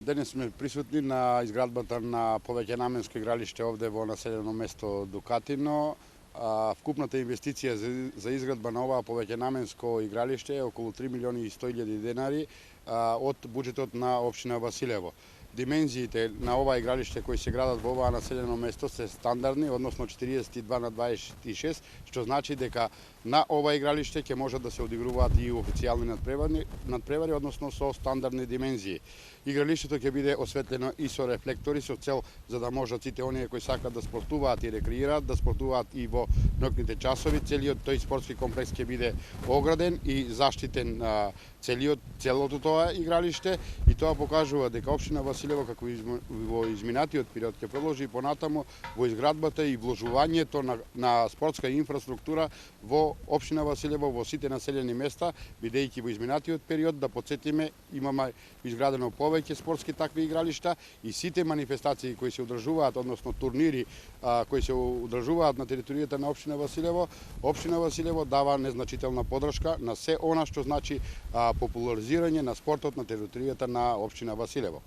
Денес сме присутни на изградбата на повеќенаменско игралиште овде во населено место Дукатино. Вкупната инвестиција за изградба на оваа повеќенаменско игралиште е околу 3 милиони и 100 илјади денари од буџетот на општина Василево. Димензиите на ова игралиште кои се градат во оваа населено место се стандардни, односно 42/26, што значи дека на ова игралиште ќе можат да се одигруваат и официјални надпревари, односно со стандардни димензии. Игралиштето ќе биде осветлено и со рефлектори со цел за да можат сите оние кои сакаат да спортуваат и рекреираат, да спортуваат и во ноќните часови. Целиот тој спортски комплекс ќе биде ограден и заштитен целото тоа игралиште, и тоа покажува дека општина Василево како во изминатиот период ќе продолжи и понатаму во изградбата и вложувањето на спортска инфраструктура во општина Василево во сите населени места, бидејќи во изминатиот период, да потсетиме, имаме изградено повеќе спортски такви игралишта и сите манифестации кои се одржуваат, односно турнири кои се одржуваат на територијата на општина Василево дава незначителна подршка на се она што значи популаризирање на спортот на територијата на општина Василево.